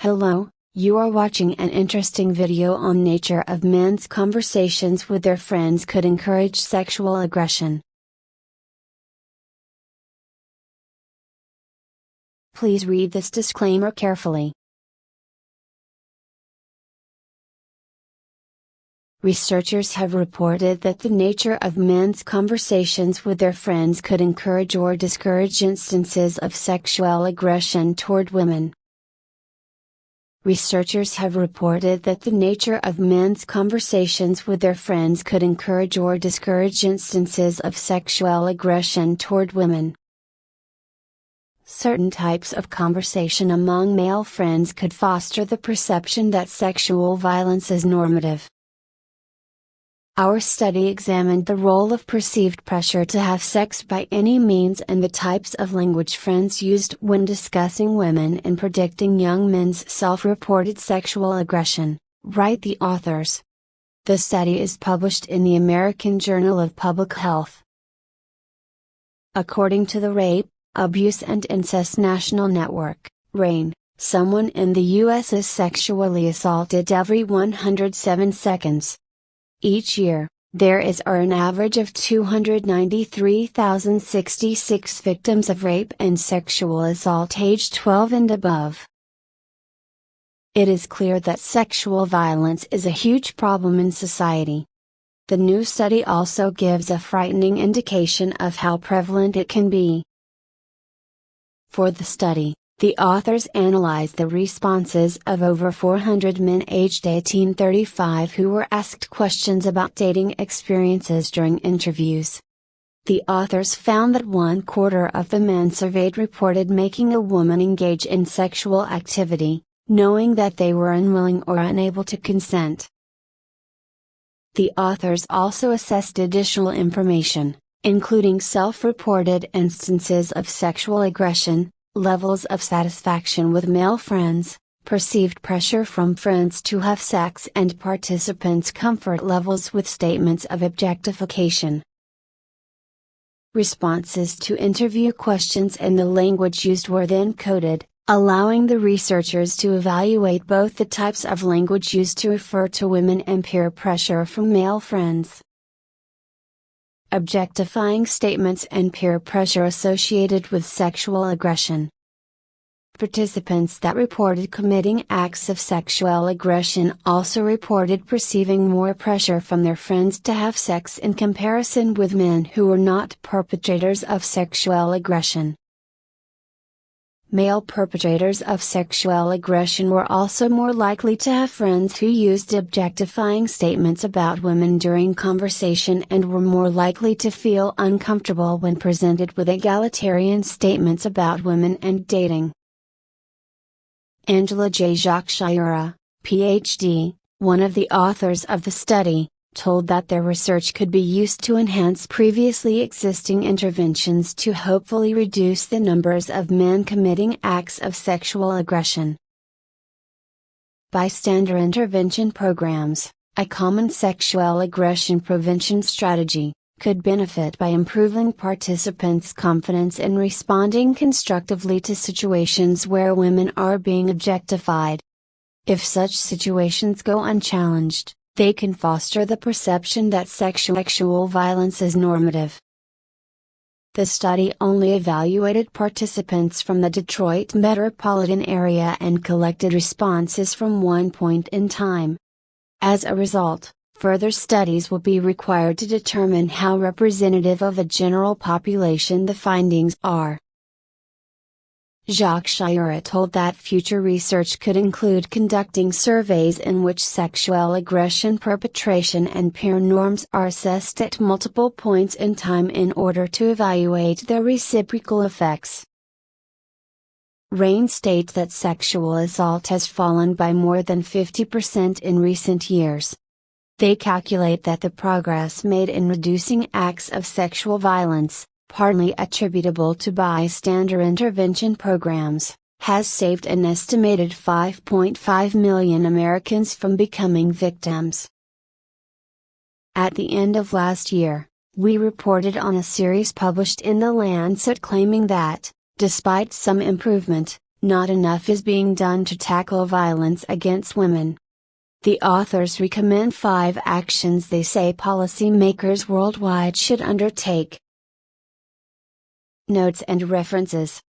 Hello, you are watching an interesting video on nature of men's conversations with their friends could encourage sexual aggression. Please read this disclaimer carefully. Researchers have reported that the nature of men's conversations with their friends could encourage or discourage instances of sexual aggression toward women. Researchers have reported that the nature of men's conversations with their friends could encourage or discourage instances of sexual aggression toward women. Certain types of conversation among male friends could foster the perception that sexual violence is normative. Our study examined the role of perceived pressure to have sex by any means and the types of language friends used when discussing women and predicting young men's self-reported sexual aggression, write the authors. The study is published in the American Journal of Public Health. According to the Rape, Abuse and Incest National Network, RAINN, someone in the U.S. is sexually assaulted every 107 seconds. Each year, there are an average of 293,066 victims of rape and sexual assault aged 12 and above. It is clear that sexual violence is a huge problem in society. The new study also gives a frightening indication of how prevalent it can be. For the study, the authors analyzed the responses of over 400 men aged 18-35 who were asked questions about dating experiences during interviews. The authors found that 1/4 of the men surveyed reported making a woman engage in sexual activity, knowing that they were unwilling or unable to consent. The authors also assessed additional information, including self-reported instances of sexual aggression, levels of satisfaction with male friends, perceived pressure from friends to have sex, and participants' comfort levels with statements of objectification. Responses to interview questions and the language used were then coded, allowing the researchers to evaluate both the types of language used to refer to women and peer pressure from male friends. Objectifying statements and peer pressure associated with sexual aggression. Participants that reported committing acts of sexual aggression also reported perceiving more pressure from their friends to have sex in comparison with men who were not perpetrators of sexual aggression. Male perpetrators of sexual aggression were also more likely to have friends who used objectifying statements about women during conversation and were more likely to feel uncomfortable when presented with egalitarian statements about women and dating. Angela J. Jacques-Chiura, Ph.D., one of the authors of the study, told that their research could be used to enhance previously existing interventions to hopefully reduce the numbers of men committing acts of sexual aggression. Bystander intervention programs, a common sexual aggression prevention strategy, could benefit by improving participants' confidence in responding constructively to situations where women are being objectified. If such situations go unchallenged, they can foster the perception that sexual violence is normative. The study only evaluated participants from the Detroit metropolitan area and collected responses from one point in time. As a result, further studies will be required to determine how representative of a general population the findings are. Jacques-Chiura told that future research could include conducting surveys in which sexual aggression perpetration and peer norms are assessed at multiple points in time in order to evaluate their reciprocal effects. RAINN states that sexual assault has fallen by more than 50% in recent years. They calculate that the progress made in reducing acts of sexual violence, partly attributable to bystander intervention programs, has saved an estimated 5.5 million Americans from becoming victims. At the end of last year, we reported on a series published in The Lancet claiming that, despite some improvement, Not enough is being done to tackle violence against women. The authors recommend 5 actions they say policymakers worldwide should undertake. Notes and references.